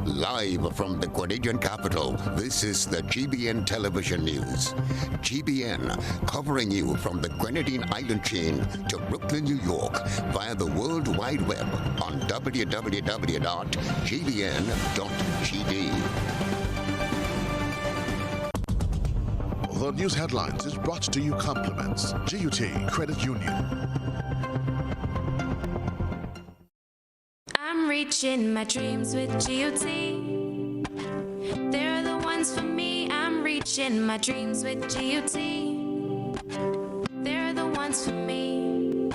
Live from the Grenadian capital, this is the GBN television news. GBN, covering you from the Grenadine island chain to Brooklyn, New York, via the World Wide Web on www.gbn.gd. The news headlines is brought to you compliments GUT Credit Union. I'm reaching my dreams with GUT. They're the ones for me. I'm reaching my dreams with GUT. They're the ones for me.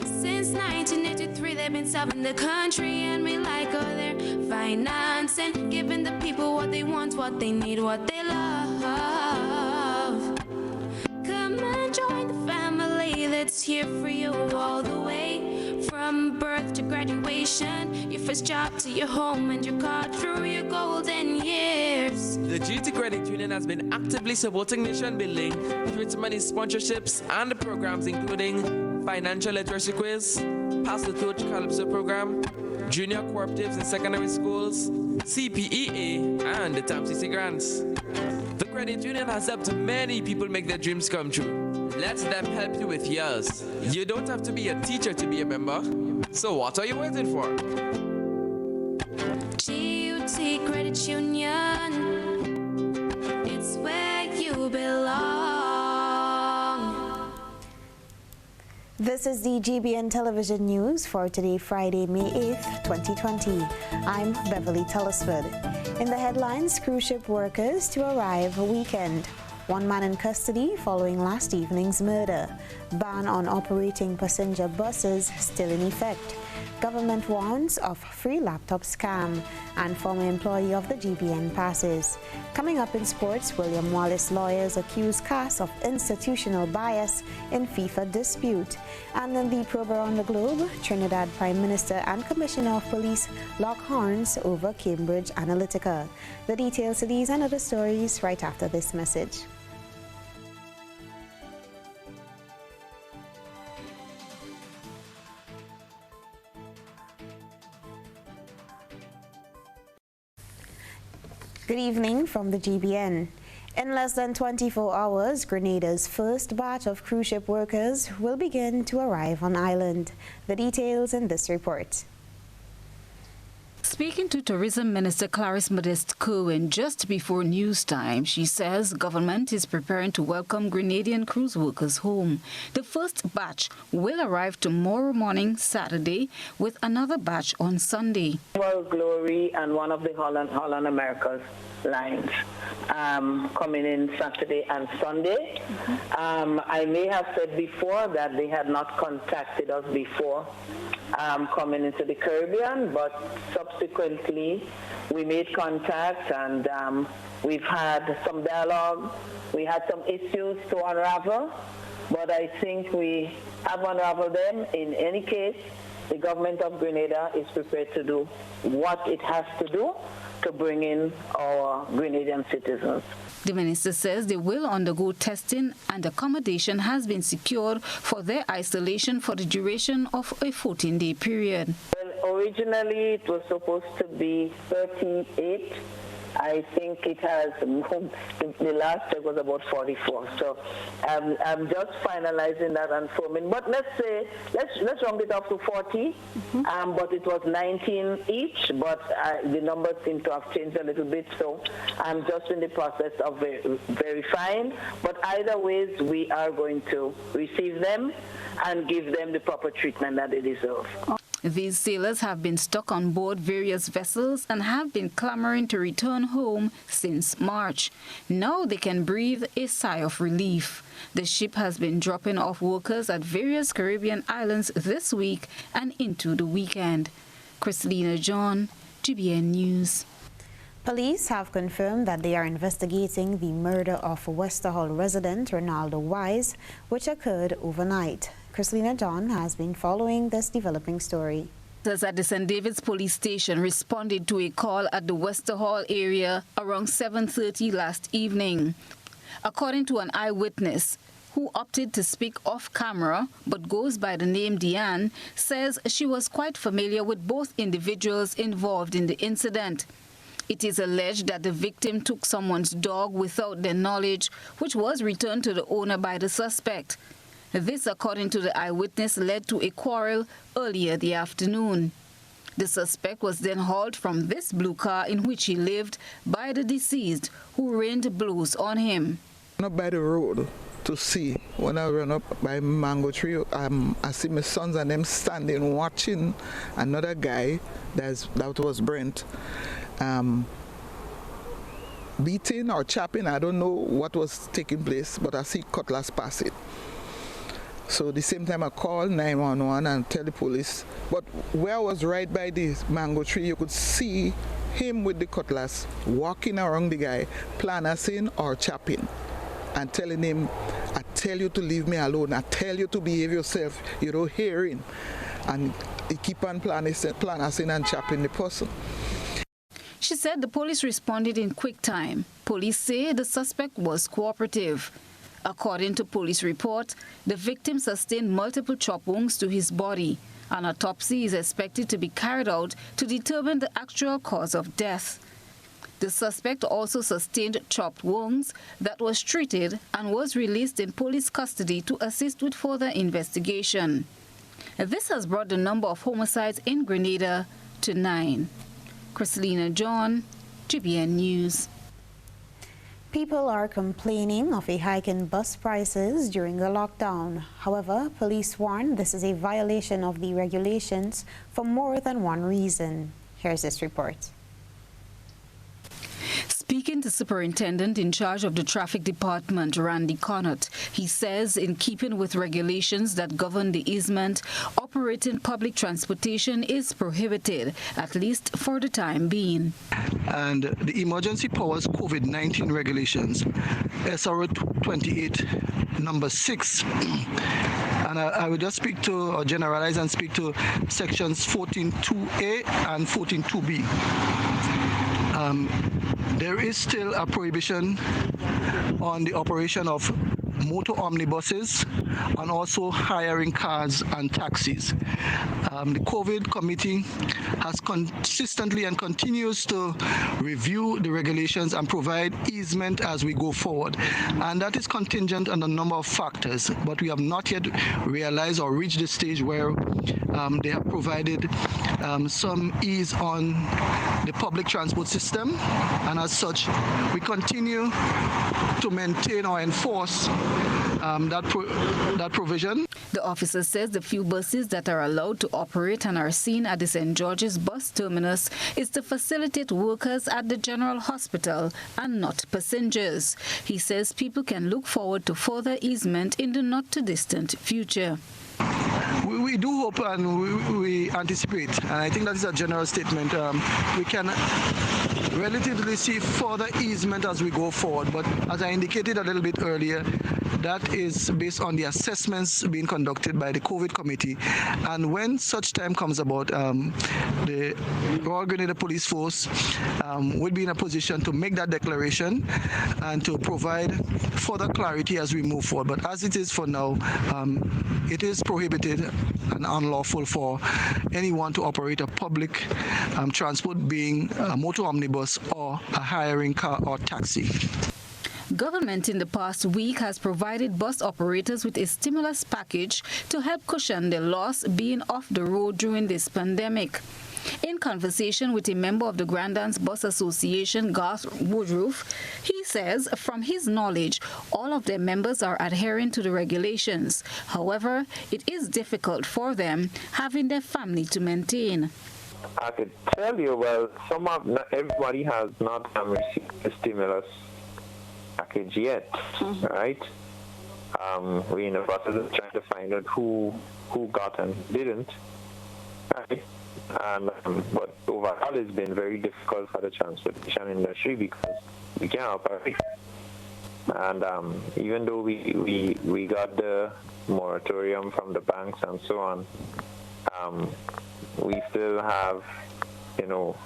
Since 1983, they've been serving the country, and we like all their financing, giving the people what they want, what they need, what they love. Come and join the family that's here for you all the way, from birth to graduation, your first job to your home and your car through your golden years. The GT Credit Union has been actively supporting nation building through its many sponsorships and programs including financial literacy quiz, Pass the Torch Calypso program, junior cooperatives in secondary schools, CPEA, and the TAMCC grants. The credit union has helped many people make their dreams come true. Let them help you with yours. You don't have to be a teacher to be a member. So what are you waiting for? GUT Credit Union, it's where you belong. This is the GBN television news for today, Friday, May 8th, 2020. I'm Beverly Telesford. In the headlines, cruise ship workers to arrive weekend. One man in custody following last evening's murder. Ban on operating passenger buses still in effect. Government warns of free laptop scam, and former employee of the GBN passes. Coming up in sports, William Wallace lawyers accuse CAS of institutional bias in FIFA dispute. And in the probe around the globe, Trinidad Prime Minister and Commissioner of Police lock horns over Cambridge Analytica. The details of these and other stories right after this message. Good evening from the GBN. In less than 24 hours, Grenada's first batch of cruise ship workers will begin to arrive on island. The details in this report. Speaking to Tourism Minister Clarice Modeste Kerwin just before news time, she says government is preparing to welcome Grenadian cruise workers home. The first batch will arrive tomorrow morning, Saturday, with another batch on Sunday. World Glory and one of the Holland Americas lines coming in Saturday and Sunday. I may have said before that they had not contacted us before coming into the Caribbean, but subsequently we made contact and we've had some dialogue. We had some issues to unravel, but I think we have unraveled them. In any case, the government of Grenada is prepared to do what it has to do to bring in our Grenadian citizens. The minister says they will undergo testing and accommodation has been secured for their isolation for the duration of a 14-day period. Well, originally it was supposed to be 38. I think it has moved. The last check was about 44. So I'm just finalizing that and forming. But let's round it up to 40. But it was 19 each. But the numbers seem to have changed a little bit. So I'm just in the process of verifying. But either ways, we are going to receive them and give them the proper treatment that they deserve. These sailors have been stuck on board various vessels and have been clamoring to return home since March. Now they can breathe a sigh of relief. The ship has been dropping off workers at various Caribbean islands this week and into the weekend. Christina John, GBN News. Police have confirmed that they are investigating the murder of Westerhall resident Ronaldo Wise, which occurred overnight. Christina John has been following this developing story. Officers at the St. David's police station responded to a call at the Westerhall area around 7:30 last evening. According to an eyewitness who opted to speak off camera but goes by the name Diane, says she was quite familiar with both individuals involved in the incident. It is alleged that the victim took someone's dog without their knowledge, which was returned to the owner by the suspect. This, according to the eyewitness, led to a quarrel earlier the afternoon. The suspect was then hauled from this blue car in which he lived by the deceased, who rained blows on him. Up by the road to see, when I run up by mango tree, I see my sons and them standing watching another guy that was Brent beating or chopping. I don't know what was taking place, but I see cutlass pass it. So the same time I called 911 and tell the police. But where I was right by the mango tree, you could see him with the cutlass walking around the guy, planasing or chopping, and telling him, I tell you to leave me alone, I tell you to behave yourself, you don't hear him. And he keep on planasing and chopping the person. She said the police responded in quick time. Police say the suspect was cooperative. According to police report, the victim sustained multiple chop wounds to his body. An autopsy is expected to be carried out to determine the actual cause of death. The suspect also sustained chopped wounds that was treated and was released in police custody to assist with further investigation. This has brought the number of homicides in Grenada to 9. Christelina John, GBN News. People are complaining of a hike in bus prices during the lockdown. However, police warn this is a violation of the regulations for more than one reason. Here's this report. Speaking to Superintendent in charge of the Traffic Department, Randy Connaught, he says in keeping with regulations that govern the easement, operating public transportation is prohibited, at least for the time being. And the Emergency Powers COVID-19 regulations, SR 28, number 6, and I will just speak to, or generalize and speak to sections 14.2a and 14.2b. There is still a prohibition on the operation of motor omnibuses and also hiring cars and taxis. The COVID committee has consistently and continues to review the regulations and provide easement as we go forward. And that is contingent on a number of factors, but we have not yet realized or reached the stage where they have provided some ease on the public transport system, and as such, we continue to maintain or enforce that provision. The officer says the few buses that are allowed to operate and are seen at the St. George's bus terminus is to facilitate workers at the General Hospital and not passengers. He says people can look forward to further easement in the not-too-distant future. We do hope and we anticipate, and I think that is a general statement, we can relatively see further easement as we go forward. But as I indicated a little bit earlier, that is based on the assessments being conducted by the COVID committee. And when such time comes about, the Royal Grenada Police Force will be in a position to make that declaration and to provide further clarity as we move forward. But as it is for now, it is prohibited and unlawful for anyone to operate a public transport, being a motor omnibus or a hiring car or taxi. Government in the past week has provided bus operators with a stimulus package to help cushion the loss being off the road during this pandemic. In conversation with a member of the Grandans Bus Association, Garth Woodruff, he says from his knowledge, all of their members are adhering to the regulations. However, it is difficult for them having their family to maintain. I could tell you, well, not everybody has not received the stimulus package yet, right? We're in the process of trying to find out who got and didn't, right? And but overall, it's been very difficult for the transportation industry because we can't operate. And even though we got the moratorium from the banks and so on, we still have,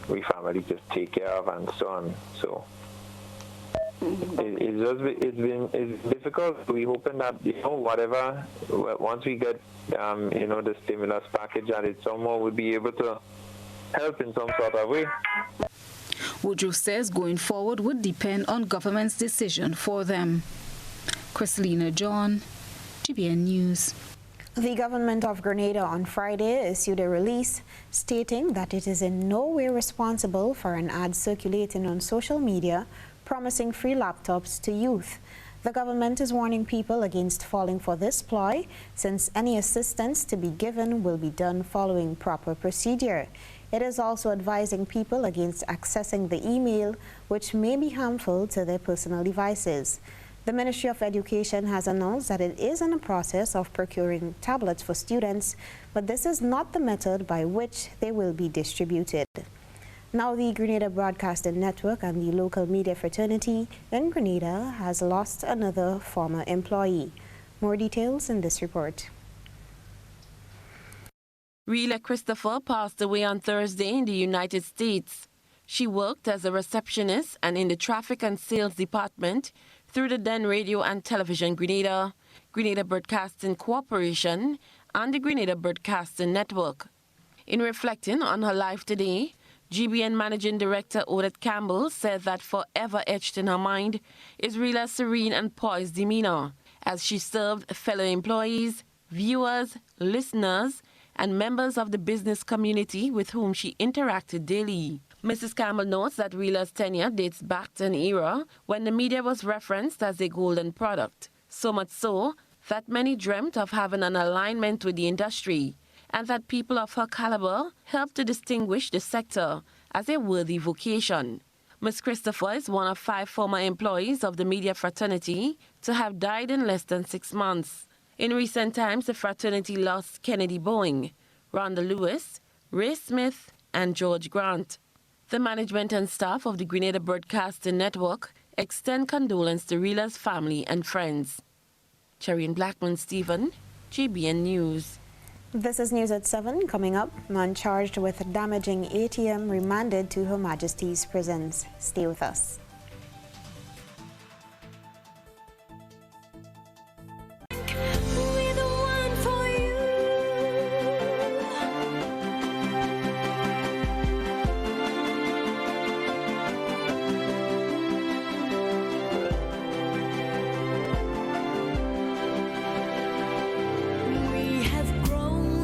we family to take care of and so on. So it's difficult. We're hoping that whatever, once we get the stimulus package, that it somehow would be able to help in some sort of way. Woodruff says going forward would depend on government's decision for them. Christelina John, GBN News. The government of Grenada on Friday issued a release stating that it is in no way responsible for an ad circulating on social media promising free laptops to youth. The government is warning people against falling for this ploy, since any assistance to be given will be done following proper procedure. It is also advising people against accessing the email, which may be harmful to their personal devices. The Ministry of Education has announced that it is in the process of procuring tablets for students, but this is not the method by which they will be distributed. Now, the Grenada Broadcasting Network and the local media fraternity in Grenada has lost another former employee. More details in this report. Rila Christopher passed away on Thursday in the United States. She worked as a receptionist and in the traffic and sales department through the then Radio and Television Grenada, Grenada Broadcasting Corporation, and the Grenada Broadcasting Network. In reflecting on her life today, GBN Managing Director Odette Campbell said that forever etched in her mind is Rila's serene and poised demeanor as she served fellow employees, viewers, listeners, and members of the business community with whom she interacted daily. Mrs. Campbell notes that Rila's tenure dates back to an era when the media was referenced as a golden product, so much so that many dreamt of having an alignment with the industry, and that people of her caliber helped to distinguish the sector as a worthy vocation. Ms. Christopher is one of 5 former employees of the media fraternity to have died in less than 6 months. In recent times, the fraternity lost Kennedy Boeing, Rhonda Lewis, Ray Smith, and George Grant. The management and staff of the Grenada Broadcasting Network extend condolence to Rila's family and friends. Cherrine Blackman-Stephen, GBN News. This is News at 7. Coming up, man charged with damaging ATM remanded to Her Majesty's prisons. Stay with us.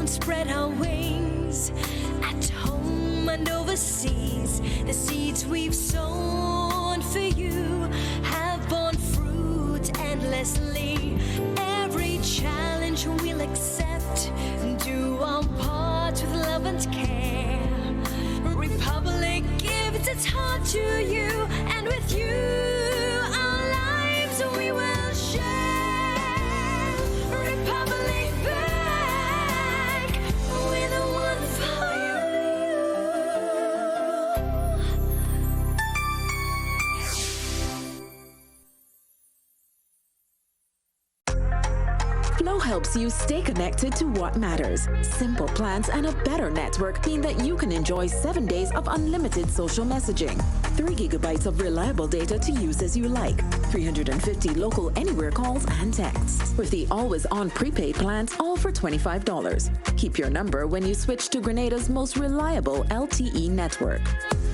Spread our wings at home and overseas. The seeds we've sown for you have borne fruit endlessly. Every challenge we'll accept, do our part with love and care. Republic gives its heart to you, and with you our lives we will share. Republic Bank, we're the one for you. Flow helps you stay connected to what matters. Simple plans and a better network mean that you can enjoy 7 days of unlimited social messaging, 3 gigabytes of reliable data to use as you like, 350 local anywhere calls and texts. With the always-on prepaid plans, all for $25. Keep your number when you switch to Grenada's most reliable LTE network.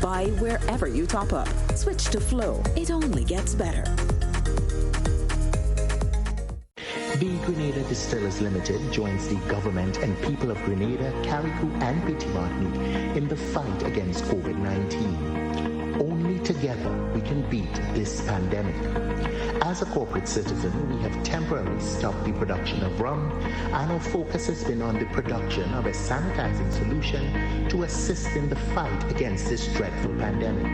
Buy wherever you top up. Switch to Flow. It only gets better. The Grenada Distillers Limited joins the government and people of Grenada, Carriacou and Petit Martinique in the fight against COVID-19. Only together we can beat this pandemic. As a corporate citizen, we have temporarily stopped the production of rum, and our focus has been on the production of a sanitizing solution to assist in the fight against this dreadful pandemic.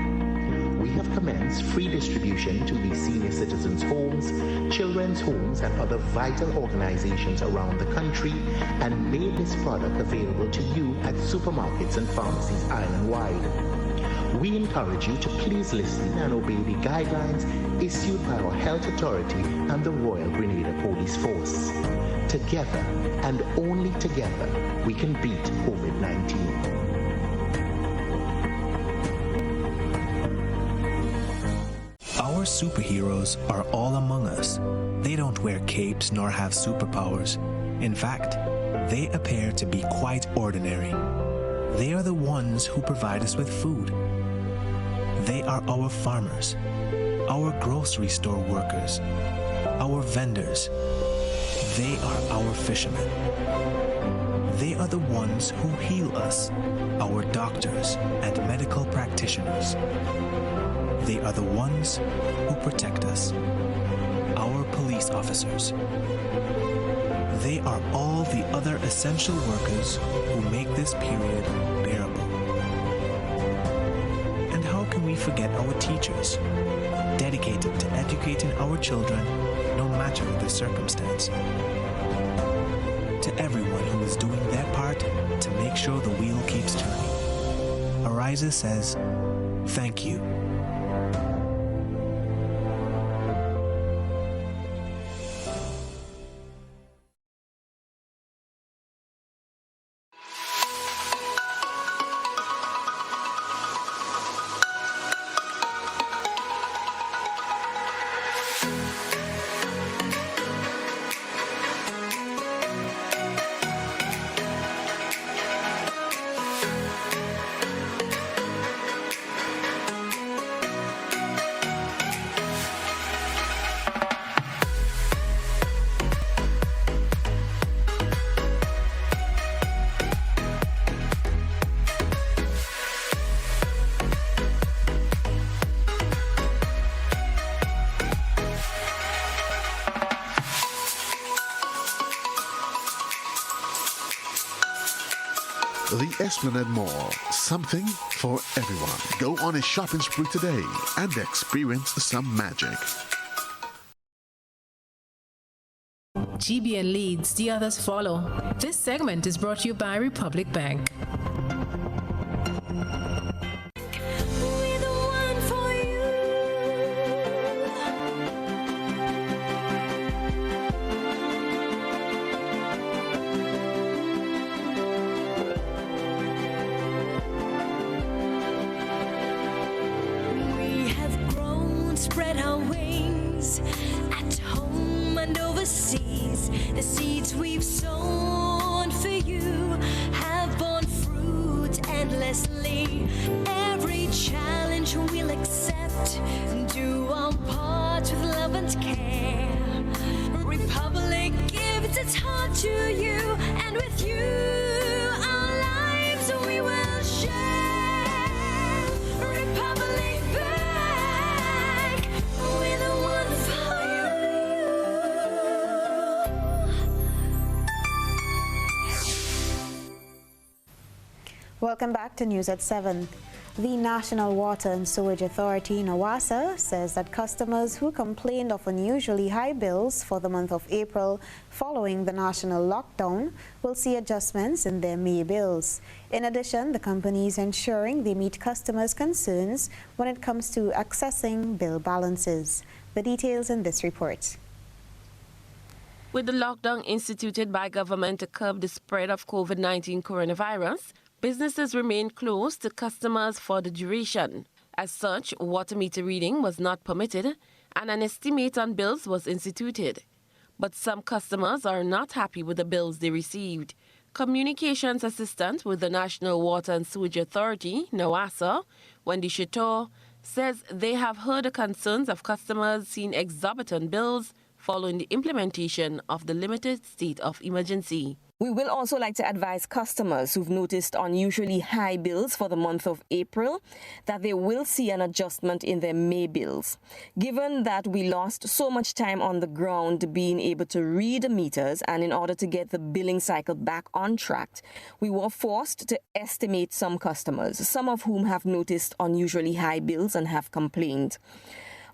We have commenced free distribution to the senior citizens' homes, children's homes, and other vital organizations around the country, and made this product available to you at supermarkets and pharmacies island-wide. We encourage you to please listen and obey the guidelines issued by our health authority and the Royal Grenada Police Force. Together, and only together, we can beat COVID-19. Our superheroes are all among us. They don't wear capes nor have superpowers. In fact, they appear to be quite ordinary. They are the ones who provide us with food. They are our farmers, our grocery store workers, our vendors. They are our fishermen. They are the ones who heal us, our doctors and medical practitioners. They are the ones who protect us, our police officers. They are all the other essential workers who make this period bearable. And how can we forget our teachers, dedicated to educating our children no matter the circumstance? To everyone who is doing their part to make sure the wheel keeps turning, Ariza says, thank you. The Esplanade Mall, something for everyone. Go on a shopping spree today and experience some magic. GBN leads, the others follow. This segment is brought to you by Republic Bank. Spread our wings at home and overseas. The seeds we've sown for you have borne fruit endlessly. Every challenge we'll accept, do our part with love and care. Republic gives its heart to you, and with you our lives we will share. Republic Bank, we're the one for you. Welcome back to News at 7. The National Water and Sewage Authority, NWASA, says that customers who complained of unusually high bills for the month of April following the national lockdown will see adjustments in their May bills. In addition, the company is ensuring they meet customers' concerns when it comes to accessing bill balances. The details in this report. With the lockdown instituted by government to curb the spread of COVID-19 coronavirus, businesses remained closed to customers for the duration. As such, water meter reading was not permitted and an estimate on bills was instituted. But some customers are not happy with the bills they received. Communications Assistant with the National Water and Sewage Authority, NWASA, Wendy Chateau, says they have heard the concerns of customers seeing exorbitant bills following the implementation of the limited state of emergency. We will also like to advise customers who've noticed unusually high bills for the month of April that they will see an adjustment in their May bills. Given that we lost so much time on the ground being able to read the meters and in order to get the billing cycle back on track, we were forced to estimate some customers, some of whom have noticed unusually high bills and have complained.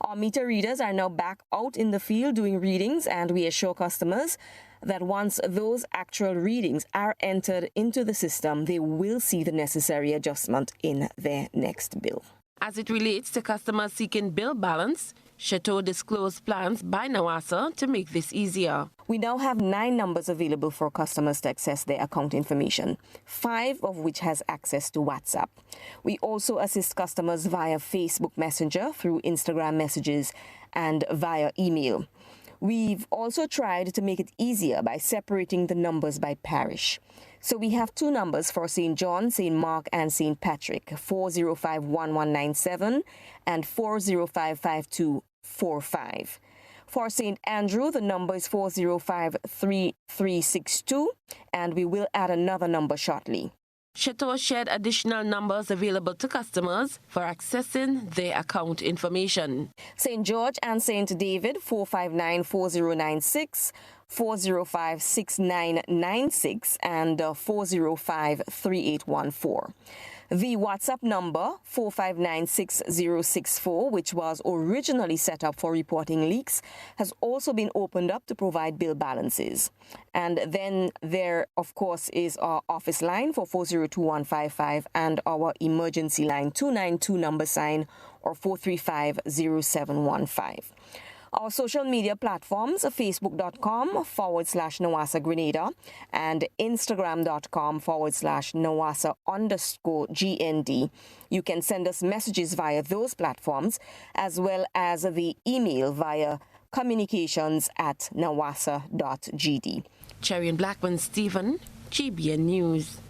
Our meter readers are now back out in the field doing readings, and we assure customers that once those actual readings are entered into the system, they will see the necessary adjustment in their next bill. As it relates to customers seeking bill balance, Chateau disclosed plans by NWASA to make this easier. We now have 9 numbers available for customers to access their account information, 5 of which has access to WhatsApp. We also assist customers via Facebook Messenger, through Instagram messages, and via email. We've also tried to make it easier by separating the numbers by parish. So we have two numbers for St. John, St. Mark, and St. Patrick, 405-1197 and 405-5245. For St. Andrew, the number is 405-3362, and we will add another number shortly. Chateau shared additional numbers available to customers for accessing their account information. St. George and St. David, 459-4096, 405-6996, and 405-3814. The WhatsApp number, 459-6064, which was originally set up for reporting leaks, has also been opened up to provide bill balances. And then there, of course, is our office line for 402-155 and our emergency line 292 or 435-0715. Our social media platforms are facebook.com/Nawasa Grenada and instagram.com/Nawasa_GND. You can send us messages via those platforms as well as the email via communications@nawasa.gd. Cherry and Blackman Stephen, GBN News.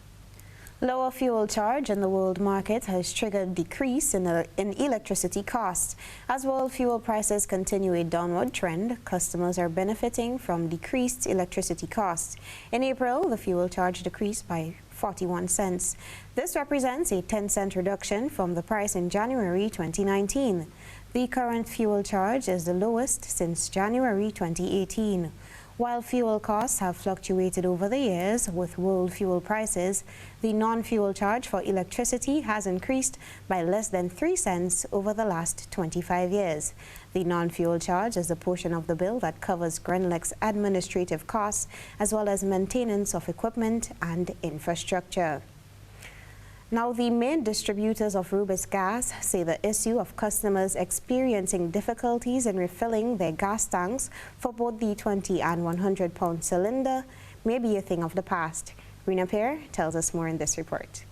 Lower fuel charge in the world market has triggered decrease in electricity costs. As world fuel prices continue a downward trend, customers are benefiting from decreased electricity costs. In April, the fuel charge decreased by 41 cents. This represents a 10-cent reduction from the price in January 2019. The current fuel charge is the lowest since January 2018. While fuel costs have fluctuated over the years with world fuel prices, the non-fuel charge for electricity has increased by less than 3 cents over the last 25 years. The non-fuel charge is the portion of the bill that covers Grenlec's administrative costs as well as maintenance of equipment and infrastructure. Now, the main distributors of Rubis gas say the issue of customers experiencing difficulties in refilling their gas tanks for both the 20 and 100-pound cylinder may be a thing of the past. Rena Pear tells us more in this report.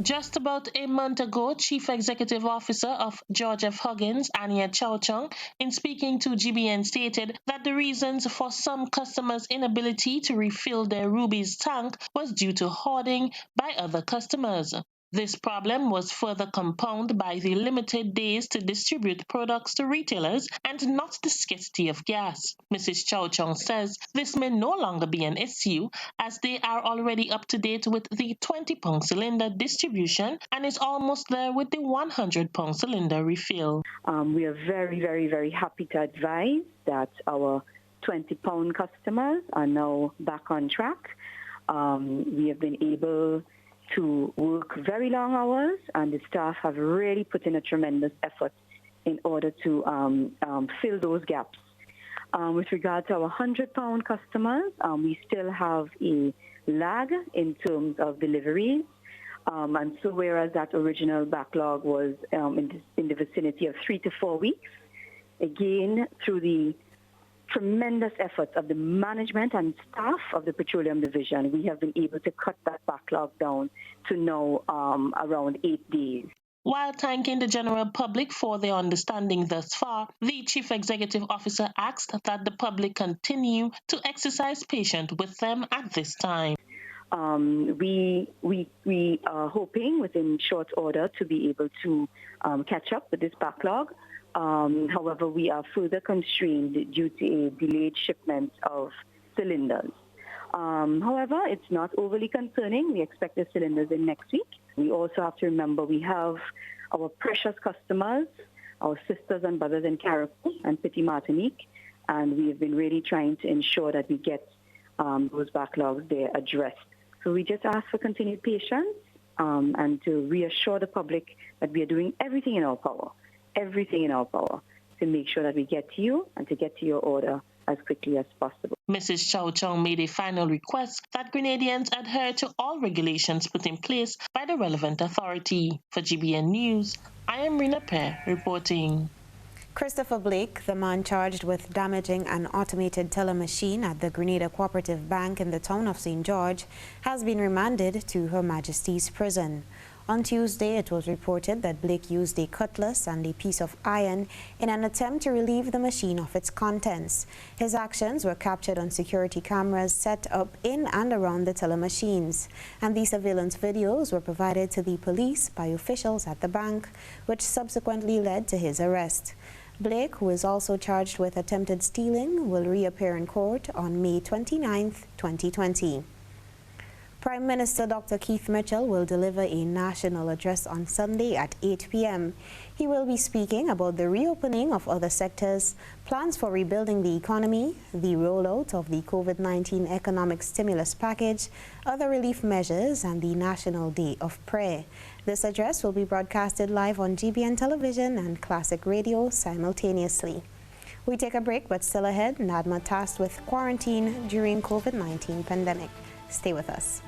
Just about a month ago, Chief Executive Officer of George F. Huggins, Anya Chow Chung, in speaking to GBN stated that the reasons for some customers' inability to refill their Ruby's tank was due to hoarding by other customers. This problem was further compounded by the limited days to distribute products to retailers and not the scarcity of gas. Mrs. Chow Chung says this may no longer be an issue as they are already up to date with the 20-pound cylinder distribution and is almost there with the 100-pound cylinder refill. We are very, very, very happy to advise that our 20-pound customers are now back on track. We have been able to work very long hours, and the staff have really put in a tremendous effort in order to fill those gaps. With regard to our 100-pound customers, we still have a lag in terms of deliveries. And so whereas that original backlog was in the vicinity of 3 to 4 weeks, again, through the tremendous efforts of the management and staff of the Petroleum Division, we have been able to cut that backlog down to now around 8 days. While thanking the general public for their understanding thus far, the Chief Executive Officer asked that the public continue to exercise patience with them at this time. We are hoping within short order to be able to catch up with this backlog. However, we are further constrained due to a delayed shipment of cylinders. However, it's not overly concerning. We expect the cylinders in next week. We also have to remember we have our precious customers, our sisters and brothers in Caribou and Petit Martinique, and we have been really trying to ensure that we get those backlogs there addressed. So we just ask for continued patience and to reassure the public that we are doing everything in our power to make sure that we get to you and to get to your order as quickly as possible. Mrs. Chow Chung made a final request that Grenadians adhere to all regulations put in place by the relevant authority. For GBN News, I am Rena Pear reporting. Christopher Blake, the man charged with damaging an automated teller machine at the Grenada Cooperative Bank in the town of St. George, has been remanded to Her Majesty's Prison. On Tuesday, it was reported that Blake used a cutlass and a piece of iron in an attempt to relieve the machine of its contents. His actions were captured on security cameras set up in and around the teller machines, and the surveillance videos were provided to the police by officials at the bank, which subsequently led to his arrest. Blake, who is also charged with attempted stealing, will reappear in court on May 29, 2020. Prime Minister Dr. Keith Mitchell will deliver a national address on Sunday at 8 p.m. He will be speaking about the reopening of other sectors, plans for rebuilding the economy, the rollout of the COVID-19 economic stimulus package, other relief measures, and the National Day of Prayer. This address will be broadcasted live on GBN television and Classic Radio simultaneously. We take a break, but still ahead, NADMA tasked with quarantine during COVID-19 pandemic. Stay with us.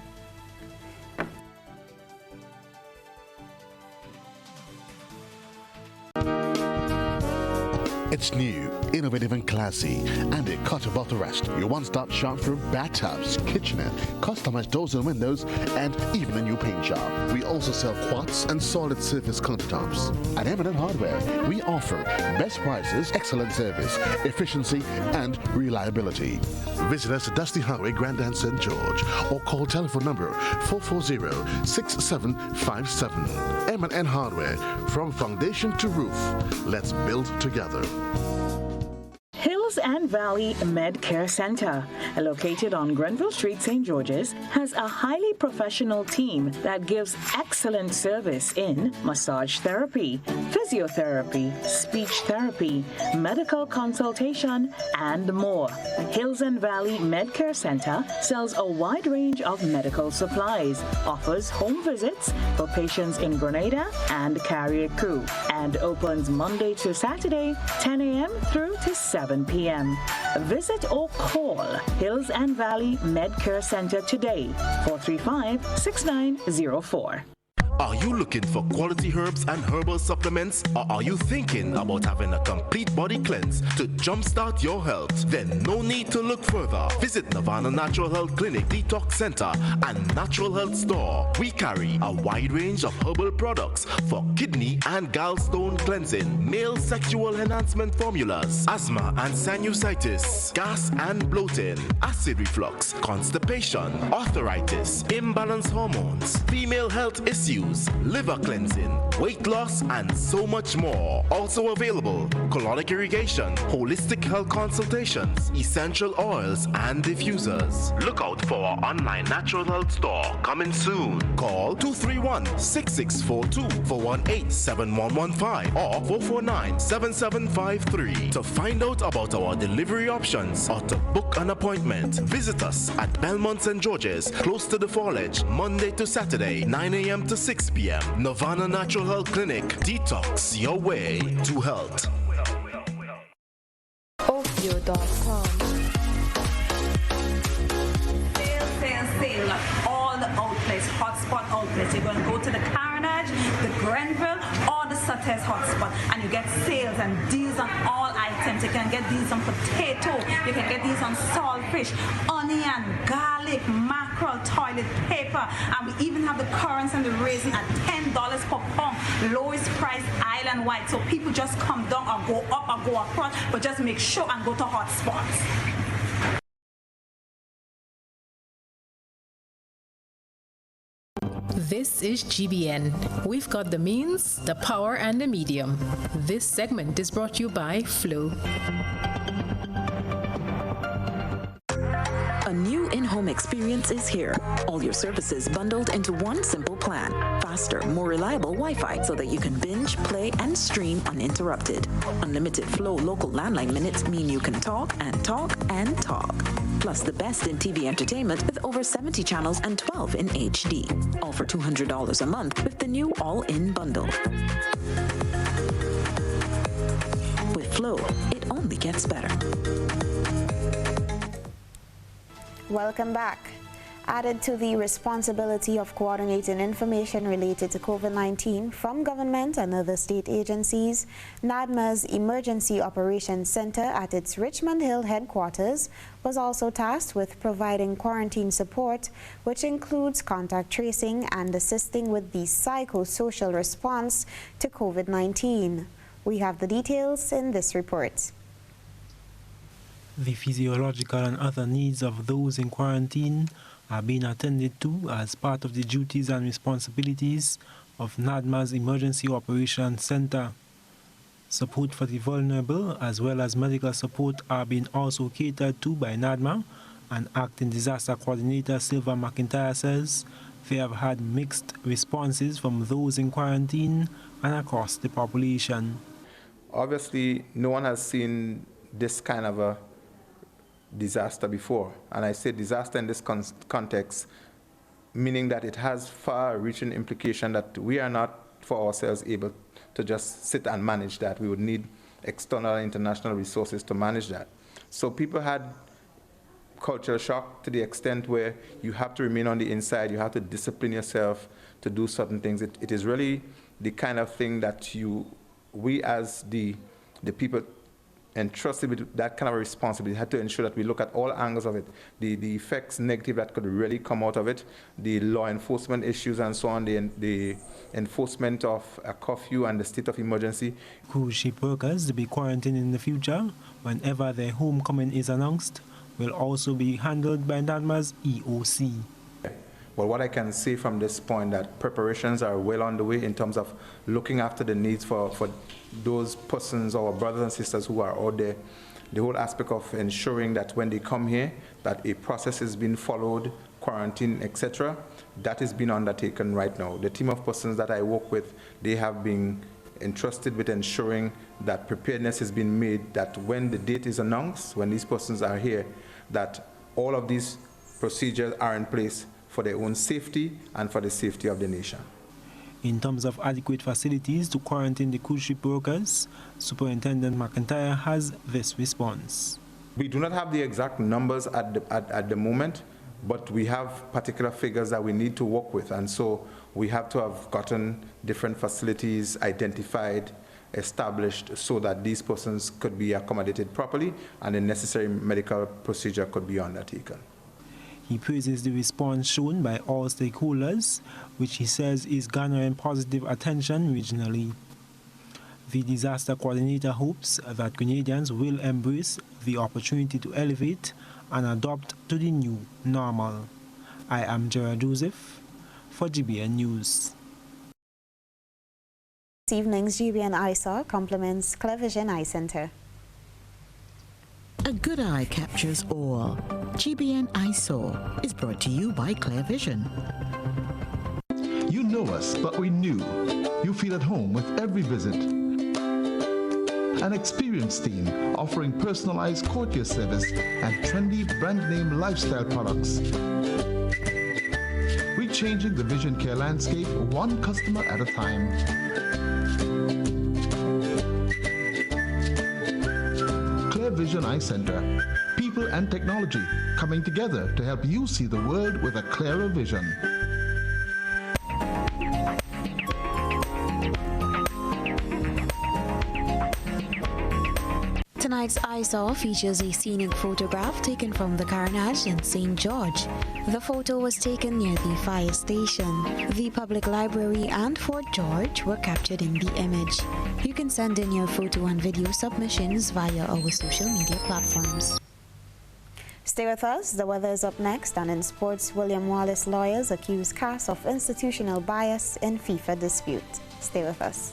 It's new, innovative and classy, and it cut above the rest. Your one-stop shop for bathtubs, kitchenette, customized doors and windows, and even a new paint job. We also sell quartz and solid surface countertops. At M&N Hardware, we offer best prices, excellent service, efficiency, and reliability. Visit us at Dusty Highway, Grandin, St. George, or call telephone number 440-6757. M&N Hardware, from foundation to roof. Let's build together. Hills and Valley Med Care Center, located on Grenville Street, St. George's, has a highly professional team that gives excellent service in massage therapy, physiotherapy, speech therapy, medical consultation, and more. Hills and Valley Med Care Center sells a wide range of medical supplies, offers home visits for patients in Grenada and Carriacou, and opens Monday to Saturday, 10 a.m. through to 7 p.m. Visit or call Hills and Valley Med Care Center today, 435-6904. Are you looking for quality herbs and herbal supplements, or are you thinking about having a complete body cleanse to jumpstart your health? Then no need to look further. Visit Nirvana Natural Health Clinic, Detox Center, and Natural Health Store. We carry a wide range of herbal products for kidney and gallstone cleansing, male sexual enhancement formulas, asthma and sinusitis, gas and bloating, acid reflux, constipation, arthritis, imbalanced hormones, female health issues, liver cleansing, weight loss, and so much more. Also available, colonic irrigation, holistic health consultations, essential oils, and diffusers. Look out for our online natural health store coming soon. Call 231-6642 for 18-7115 or 449-7753 to find out about our delivery options or to book an appointment. Visit us at Belmont St. George's, close to the Fallage, Monday to Saturday, 9 a.m. to 6 p.m. Nirvana Natural Health Clinic. Detox your way to health. Ofio.com. Sale. All the outlets, hotspot outlets. You're going to go to the Carnage, the Grenville, or the Sutter's hotspot, and you get sales and deals on all items. You can get these on potato, you can get these on saltfish, onion, garlic, mackerel, toilet paper, and we even have the currants and the raisin at $10 per pound, lowest price island-wide. So people just come down or go up or go across, but just make sure and go to hotspots. This is GBN. We've got the means, the power, and the medium. This segment is brought to you by Flow. A new in-home experience is here. All your services bundled into one simple plan. Faster, more reliable Wi-Fi so that you can binge, play, and stream uninterrupted. Unlimited Flow local landline minutes mean you can talk and talk and talk. Plus the best in TV entertainment with over 70 channels and 12 in HD. All for $200 a month with the new all-in bundle. With Flow, it only gets better. Welcome back. Added to the responsibility of coordinating information related to COVID-19 from government and other state agencies, NADMA's Emergency Operations Center at its Richmond Hill headquarters was also tasked with providing quarantine support, which includes contact tracing and assisting with the psychosocial response to COVID-19. We have the details in this report. The physiological and other needs of those in quarantine are being attended to as part of the duties and responsibilities of NADMA's Emergency Operations Center. Support for the vulnerable as well as medical support are being also catered to by NADMA, and Acting Disaster Coordinator Sylvia McIntyre says they have had mixed responses from those in quarantine and across the population. Obviously, no one has seen this kind of a disaster before, and I say disaster in this context, meaning that it has far-reaching implication that we are not for ourselves able to just sit and manage that. We would need external international resources to manage that. So people had cultural shock to the extent where you have to remain on the inside, you have to discipline yourself to do certain things. It is really the kind of thing that we as the people entrusted with that kind of responsibility had to ensure that we look at all angles of it, the effects negative that could really come out of it, the law enforcement issues and so on, the enforcement of a curfew and the state of emergency. Cruise ship workers to be quarantined in the future whenever their homecoming is announced will also be handled by NADMA's EOC. Well, what I can say from this point that preparations are well on the way in terms of looking after the needs for those persons, our brothers and sisters who are out there. The whole aspect of ensuring that when they come here, that a process is being followed, quarantine, etc., that is being undertaken right now. The team of persons that I work with, they have been entrusted with ensuring that preparedness has been made, that when the date is announced, when these persons are here, that all of these procedures are in place for their own safety and for the safety of the nation. In terms of adequate facilities to quarantine the cruise ship workers, Superintendent McIntyre has this response. We do not have the exact numbers at the moment, but we have particular figures that we need to work with, and so we have to have gotten different facilities identified, established, so that these persons could be accommodated properly and the necessary medical procedure could be undertaken. He praises the response shown by all stakeholders, which he says is garnering positive attention regionally. The disaster coordinator hopes that Grenadians will embrace the opportunity to elevate and adopt to the new normal. I am Gerard Joseph for GBN News. This evening's GBN ISA complements Clevision Eye Center. A good eye captures all. GBN EyeSaw is brought to you by Clevision. You know us, but we knew. You feel at home with every visit. An experienced team offering personalized courtier service and trendy brand name lifestyle products. We're changing the vision care landscape one customer at a time. Vision Eye Center. People and technology coming together to help you see the world with a clearer vision. Tonight's ISA features a scenic photograph taken from the carnage in St. George. The photo was taken near the fire station. The public library and Fort George were captured in the image. You can send in your photo and video submissions via our social media platforms. Stay with us. The weather is up next, and in sports, William Wallace lawyers accuse CAS of institutional bias in FIFA dispute. Stay with us.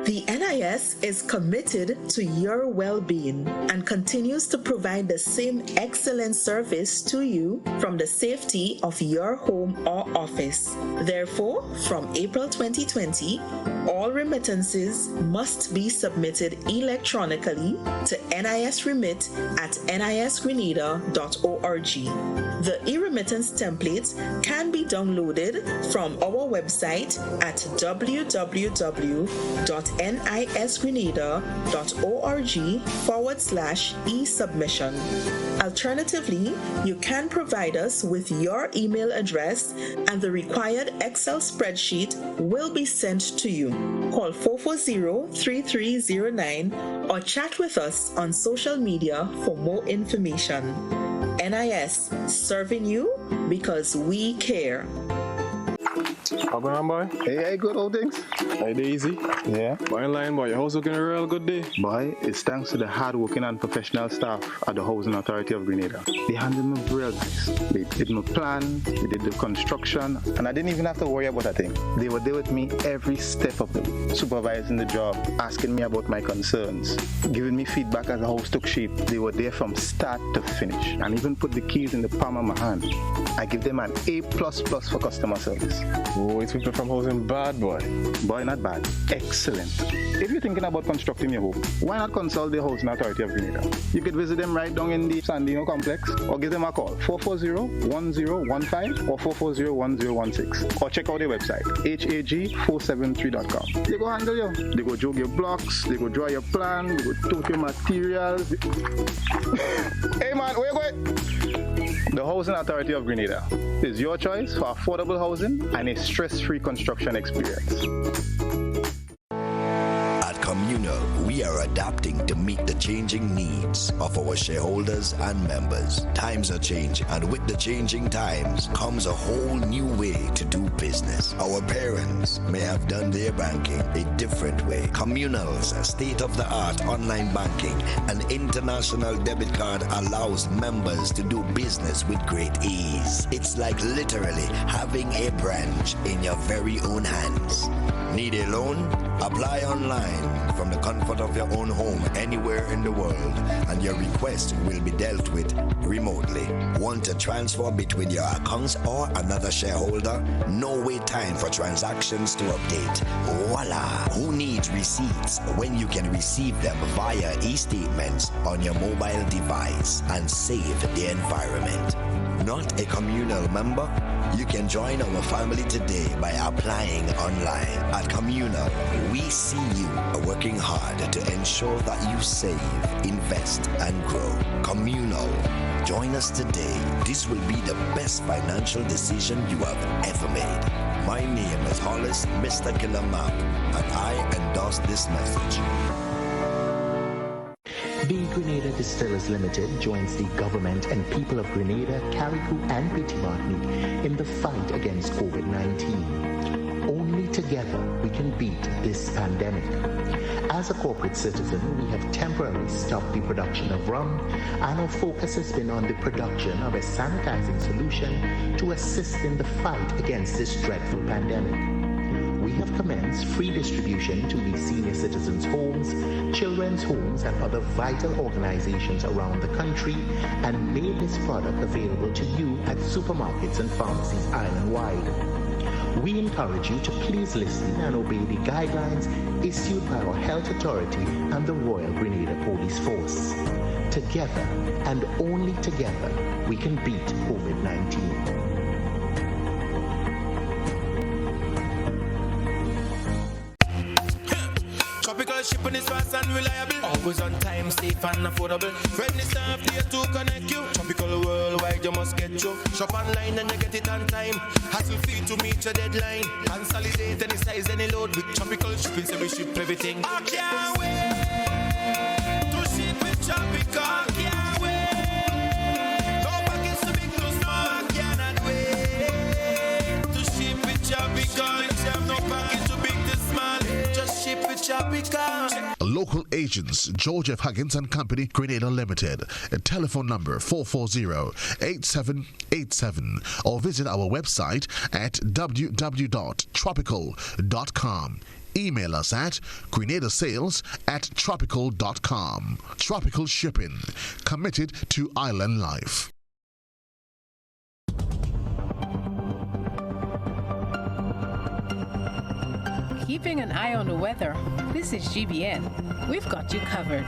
The NIS is committed to your well-being and continues to provide the same excellent service to you from the safety of your home or office. Therefore, from April 2020, all remittances must be submitted electronically to nisremit@nisgrenada.org. The e-remittance templates can be downloaded from our website at www.nisremit.org. nisgrenada.org/e-submission. Alternatively, you can provide us with your email address and the required Excel spreadsheet will be sent to you. Call 440-3309 or chat with us on social media for more information. NIS, serving you because we care. How going on, boy? Hey, good old things. Hey, easy. Yeah. Boy, in line, boy. Your house looking a real good day. Boy, it's thanks to the hard-working and professional staff at the Housing Authority of Grenada. They handled me real nice. They did my plan, they did the construction, and I didn't even have to worry about a thing. They were there with me every step of the way, supervising the job, asking me about my concerns, giving me feedback as the house took shape. They were there from start to finish, and even put the keys in the palm of my hand. I give them an A++ for customer service. Oh, it's people from housing bad, boy. Boy, not bad. Excellent. If you're thinking about constructing your home, why not consult the Housing Authority of Grenada? You could visit them right down in the Sandino complex or give them a call, 440-1015 or 440-1016. Or check out their website, hag473.com. They go handle you. They go jog your blocks, they go draw your plan, they go tote your materials. Hey man, where you going? The Housing Authority of Grenada is your choice for affordable housing and a stress-free construction experience. At Communal, we are adapting to meet the changing needs of our shareholders and members. Times are changing, and with the changing times comes a whole new way to do business. Our parents may have done their banking a different way. Communal's state-of-the-art online banking and international debit card allows members to do business with great ease. It's like literally having a branch in your very own hands. Need a loan? Apply online from the comfort of your own home anywhere in the world, and your request will be dealt with remotely. Want to transfer between your accounts or another shareholder? No wait time for transactions to update. Voila! Who needs receipts when you can receive them via e-statements on your mobile device and save the environment? Not a Communal member? You can join our family today by applying online. At Communal, we see you working hard to ensure that you save, invest, and grow. Communal, join us today. This will be the best financial decision you have ever made. My name is Hollis Mr. Killer Map, and I endorse this message. The Grenada Distillers Limited joins the government and people of Grenada, Carriacou, and Petit Martinique in the fight against COVID-19. Only together we can beat this pandemic. As a corporate citizen, we have temporarily stopped the production of rum, and our focus has been on the production of a sanitizing solution to assist in the fight against this dreadful pandemic. We have commenced free distribution to the senior citizens' homes, children's homes, and other vital organizations around the country, and made this product available to you at supermarkets and pharmacies island-wide. We encourage you to please listen and obey the guidelines issued by our health authority and the Royal Grenada Police Force. Together, and only together, we can beat COVID-19. Shipping is fast and reliable, always on time, safe and affordable. Friendly staff here to connect you. Tropical worldwide, you must get you. Shop online and you get it on time. Hassle free to meet your deadline. Consolidate any size, any load with Tropical Shipping, so we ship everything. I can't wait to ship with Tropical. I can't wait. No package too big, too small. I cannot wait to ship with Tropical. No package too big, too small. Just ship with Tropical. Local agents, George F. Huggins and Company, Grenada Limited. Telephone number 440-8787 or visit our website at www.tropical.com. Email us at grenadasales@tropical.com. Tropical Shipping, committed to island life. Keeping an eye on the weather. This is GBN. We've got you covered.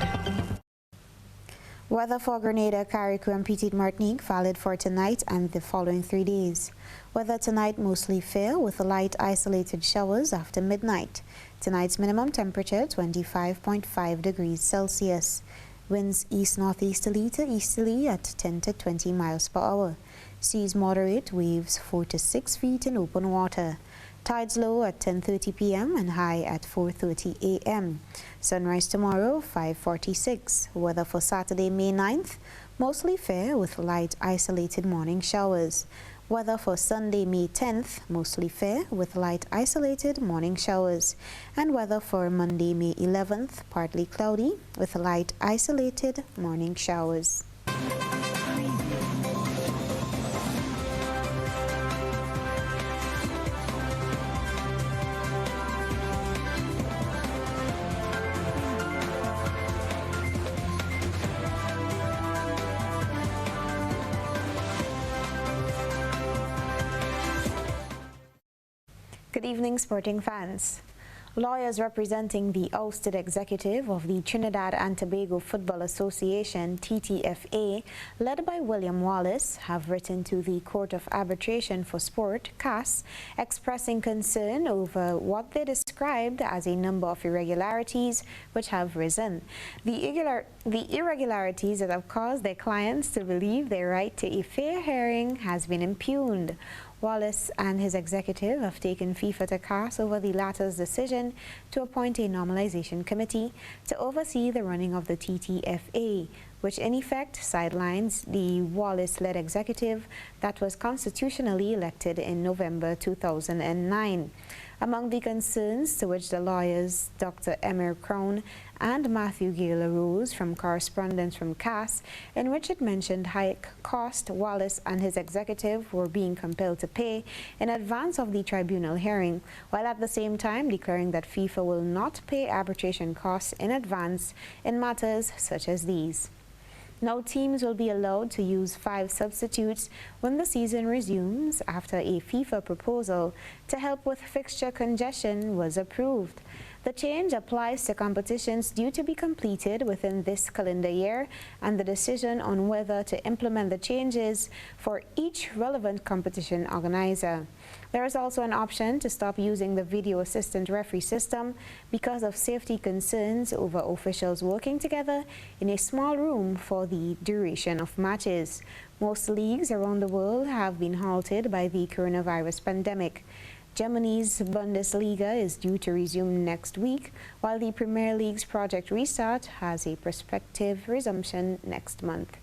Weather for Grenada, Carriacou and Petite Martinique valid for tonight and the following 3 days. Weather tonight mostly fair with light isolated showers after midnight. Tonight's minimum temperature 25.5 degrees Celsius. Winds east-northeasterly to easterly at 10 to 20 miles per hour. Seas moderate, waves 4 to 6 feet in open water. Tides low at 10:30 p.m. and high at 4:30 a.m. Sunrise tomorrow 5:46. Weather for Saturday, May 9th, mostly fair with light isolated morning showers. Weather for Sunday, May 10th, mostly fair with light isolated morning showers. And weather for Monday, May 11th, partly cloudy with light isolated morning showers. Good evening, sporting fans. Lawyers representing the ousted executive of the Trinidad and Tobago Football Association, TTFA, led by William Wallace, have written to the Court of Arbitration for Sport, CAS, expressing concern over what they described as a number of irregularities which have risen. The irregularities that have caused their clients to believe their right to a fair hearing has been impugned. Wallace and his executive have taken FIFA to CAS over the latter's decision to appoint a normalization committee to oversee the running of the TTFA, which in effect sidelines the Wallace-led executive that was constitutionally elected in November 2009. Among the concerns to which the lawyers Dr. Emir Crown and Matthew Gale arose from correspondence from CAS, in which it mentioned high cost Wallace and his executive were being compelled to pay in advance of the tribunal hearing, while at the same time declaring that FIFA will not pay arbitration costs in advance in matters such as these. Now teams will be allowed to use 5 substitutes when the season resumes after a FIFA proposal to help with fixture congestion was approved. The change applies to competitions due to be completed within this calendar year, and the decision on whether to implement the changes for each relevant competition organizer. There is also an option to stop using the video assistant referee system because of safety concerns over officials working together in a small room for the duration of matches. Most leagues around the world have been halted by the coronavirus pandemic. Germany's Bundesliga is due to resume next week, while the Premier League's Project Restart has a prospective resumption next month.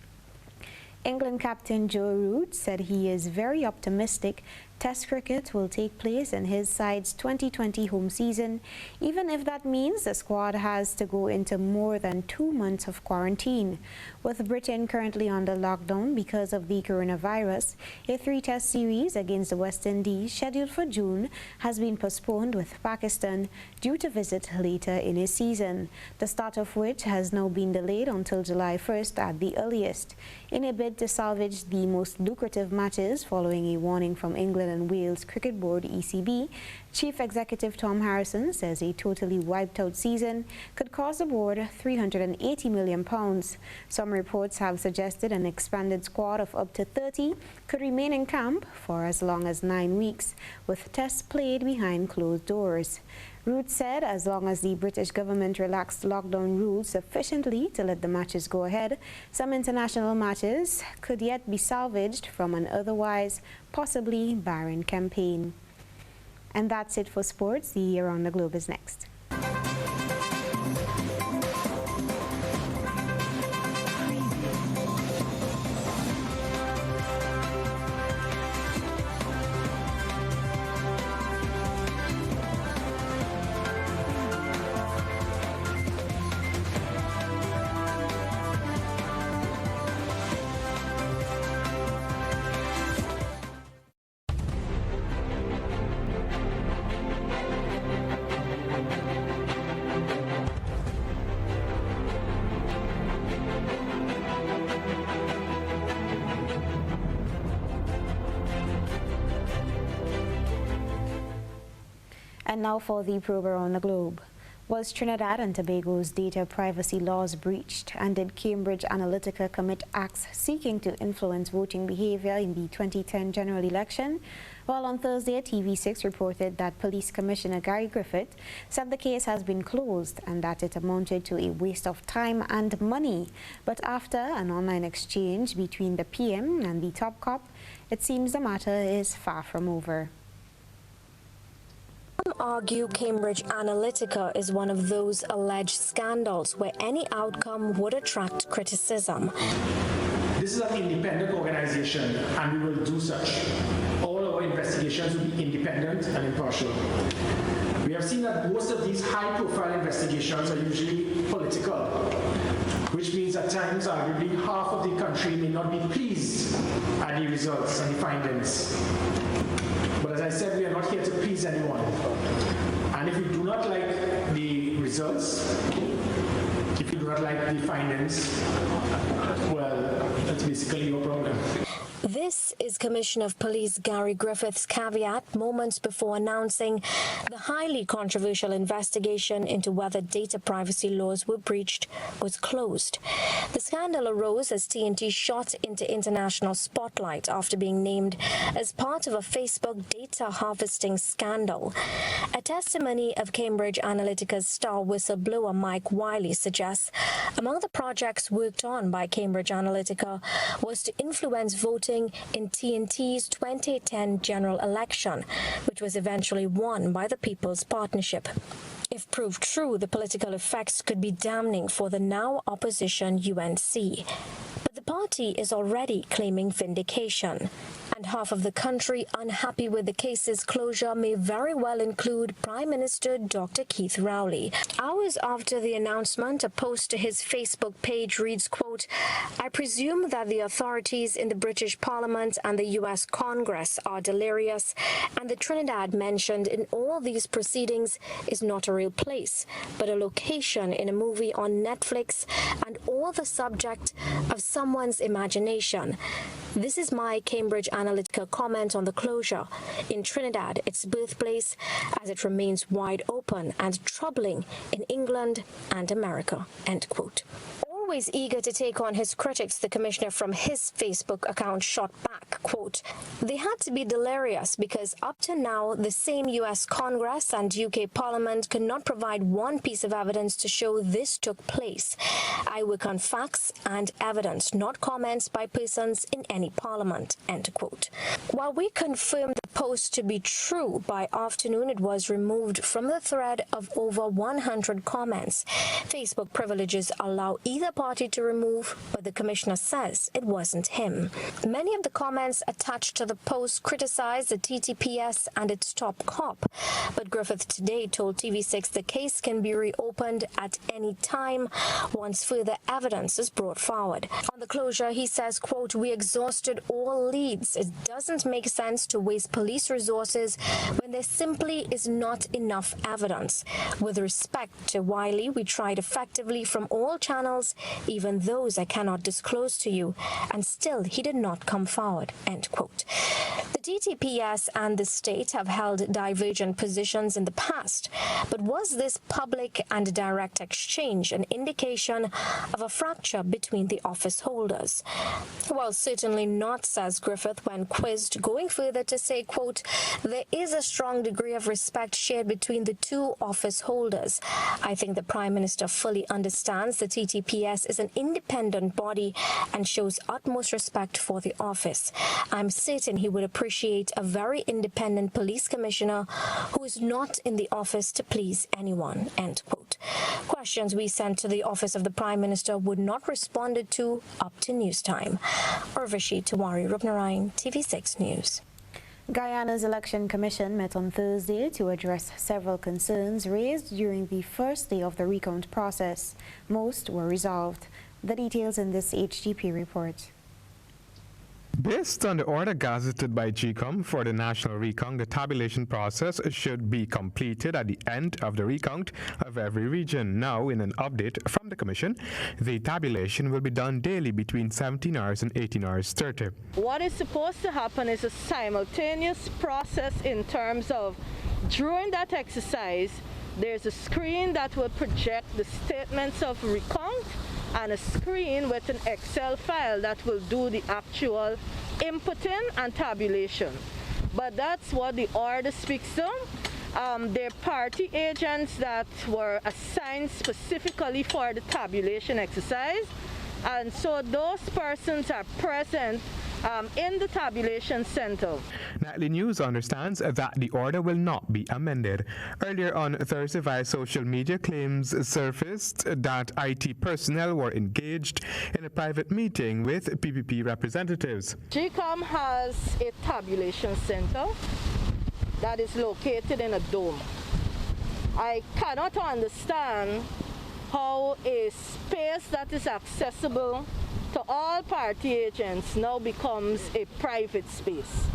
England captain Joe Root said he is very optimistic Test cricket will take place in his side's 2020 home season, even if that means the squad has to go into more than 2 months of quarantine. With Britain currently under lockdown because of the coronavirus, a 3-test series against the West Indies scheduled for June has been postponed, with Pakistan due to visit later in his season, the start of which has now been delayed until July 1st at the earliest, in a bid to salvage the most lucrative matches following a warning from England and Wales Cricket Board (ECB). Chief Executive Tom Harrison says a totally wiped out season could cost the board £380 million. Some reports have suggested an expanded squad of up to 30 could remain in camp for as long as 9 weeks, with tests played behind closed doors. Root said as long as the British government relaxed lockdown rules sufficiently to let the matches go ahead, some international matches could yet be salvaged from an otherwise possibly barren campaign. And that's it for sports. The Around the Globe is next. And now for the probe around the globe. Was Trinidad and Tobago's data privacy laws breached, and did Cambridge Analytica commit acts seeking to influence voting behavior in the 2010 general election? Well, on Thursday, TV6 reported that Police Commissioner Gary Griffith said the case has been closed and that it amounted to a waste of time and money. But after an online exchange between the PM and the top cop, it seems the matter is far from over. Some argue Cambridge Analytica is one of those alleged scandals where any outcome would attract criticism. This is an independent organization, and we will do such. All our investigations will be independent and impartial. We have seen that most of these high-profile investigations are usually political, which means at times arguably half of the country may not be pleased at the results and the findings. But as I said, we are not here to please anyone. And if you do not like the results, if you do not like the findings, well, that's basically your problem. This is Commissioner of Police Gary Griffith's caveat moments before announcing the highly controversial investigation into whether data privacy laws were breached was closed. The scandal arose as TNT shot into international spotlight after being named as part of a Facebook data harvesting scandal. A testimony of Cambridge Analytica's star whistleblower Mike Wiley suggests among the projects worked on by Cambridge Analytica was to influence voting in TNT's 2010 general election, which was eventually won by the People's Partnership. If proved true, the political effects could be damning for the now opposition UNC. But the party is already claiming vindication. And half of the country unhappy with the case's closure may very well include Prime Minister Dr. Keith Rowley. Hours after the announcement, a post to his Facebook page reads, quote, "I presume that the authorities in the British Parliament and the US Congress are delirious, and the Trinidad mentioned in all these proceedings is not a real place, but a location in a movie on Netflix and all the subject of someone's imagination. This is my Cambridge Analytica comment on the closure. In Trinidad, its birthplace, as it remains wide open and troubling in England and America," end quote. Always eager to take on his critics, the commissioner from his Facebook account shot back, quote, "They had to be delirious because up to now the same US Congress and UK Parliament could not provide one piece of evidence to show this took place. I work on facts and evidence, not comments by persons in any parliament," end quote. While we confirmed the post to be true, by afternoon it was removed from the thread of over 100 comments. Facebook privileges allow either party to remove, but the commissioner says it wasn't him. Many of the comments attached to the post criticized the TTPS and its top cop, but Griffith today told TV6 the case can be reopened at any time once further evidence is brought forward. On the closure, he says, quote, "We exhausted all leads. It doesn't make sense to waste police resources when there simply is not enough evidence. With respect to Wiley, we tried effectively from all channels, even those I cannot disclose to you, and still he did not come forward," end quote. The TTPS and the state have held divergent positions in the past, but was this public and direct exchange an indication of a fracture between the office holders? Well, certainly not, says Griffith when quizzed, going further to say, quote, "There is a strong degree of respect shared between the two office holders. I think the Prime Minister fully understands the TTPS is an independent body and shows utmost respect for the office. I'm certain he would appreciate a very independent police commissioner who is not in the office to please anyone," end quote. Questions we sent to the office of the Prime Minister would not responded to up to news time. Urvashi Tiwari Rupnarayan, TV6 News. Guyana's Election Commission met on Thursday to address several concerns raised during the first day of the recount process. Most were resolved. The details in this HGP report. Based on the order gazetted by GCOM for the national recount, the tabulation process should be completed at the end of the recount of every region. Now, in an update from the Commission, the tabulation will be done daily between 17 hours and 18 hours 30. What is supposed to happen is a simultaneous process in terms of during that exercise, There's a screen that will project the statements of recount and a screen with an Excel file that will do the actual inputting and tabulation. But that's what the order speaks to. They're party agents that were assigned specifically for the tabulation exercise, and so those persons are present in the tabulation center. Nightly News understands that the order will not be amended. Earlier on Thursday, via social media, claims surfaced that IT personnel were engaged in a private meeting with PPP representatives. GCOM has a tabulation center that is located in a dome. I cannot understand how a space that is accessible to all party agents now becomes a private space.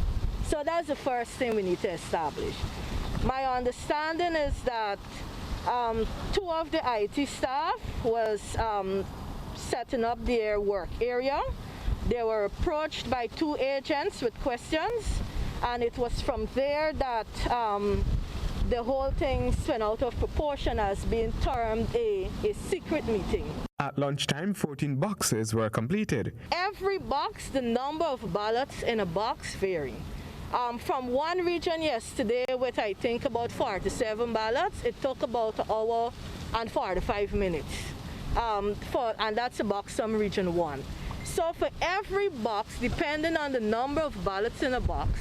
So that's the first thing we need to establish. My understanding is that 2 of the IT staff was setting up their work area. They were approached by 2 agents with questions, and it was from there that the whole thing spun out of proportion as being termed a secret meeting. At lunchtime, 14 boxes were completed. Every box, the number of ballots in a box vary. From one region yesterday with I think about 47 ballots, it took about 1 hour and 45 minutes. And that's a box from region 1. So for every box, depending on the number of ballots in a box,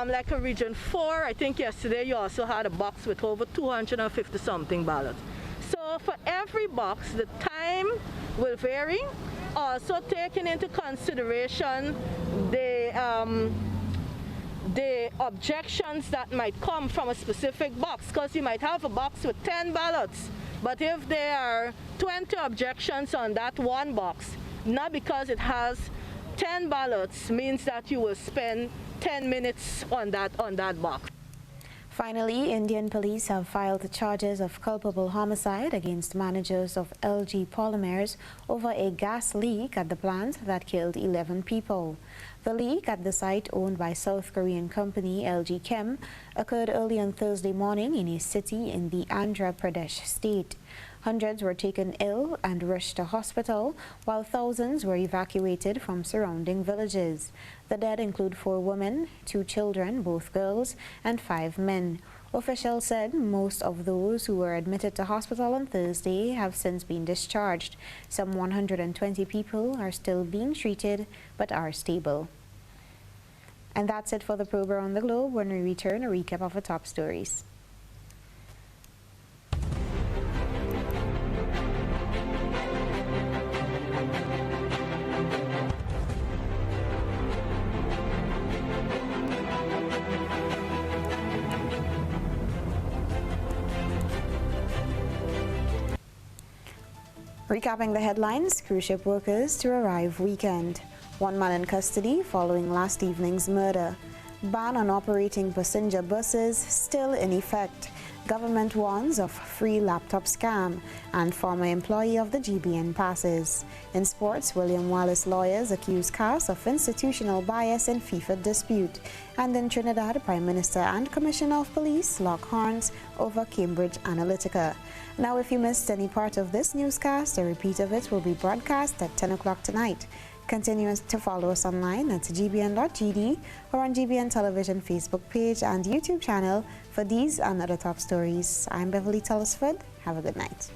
like a region 4, I think yesterday you also had a box with over 250 something ballots. So for every box, the time will vary. Also taking into consideration the objections that might come from a specific box, because you might have a box with 10 ballots, but if there are 20 objections on that one box, not because it has 10 ballots means that you will spend 10 minutes on that box. Finally, Indian police have filed charges of culpable homicide against managers of LG Polymers over a gas leak at the plant that killed 11 people. The leak at the site owned by South Korean company LG Chem occurred early on Thursday morning in a city in the Andhra Pradesh state. Hundreds were taken ill and rushed to hospital, while thousands were evacuated from surrounding villages. The dead include 4 women, 2 children, both girls, and 5 men. Officials said most of those who were admitted to hospital on Thursday have since been discharged. Some 120 people are still being treated but are stable. And that's it for the probe around the globe. When we return, a recap of the top stories. Recapping the headlines, cruise ship workers to arrive weekend. 1 man in custody following last evening's murder. Ban on operating passenger buses still in effect. Government warns of free laptop scam, and former employee of the GBN passes. In sports, William Wallace lawyers accuse CAS of institutional bias in FIFA dispute. And in Trinidad, Prime Minister and Commissioner of Police lock horns over Cambridge Analytica. Now, if you missed any part of this newscast, a repeat of it will be broadcast at 10 o'clock tonight. Continue to follow us online at gbn.gd or on GBN Television Facebook page and YouTube channel for these and other top stories. I'm Beverly Telesford. Have a good night.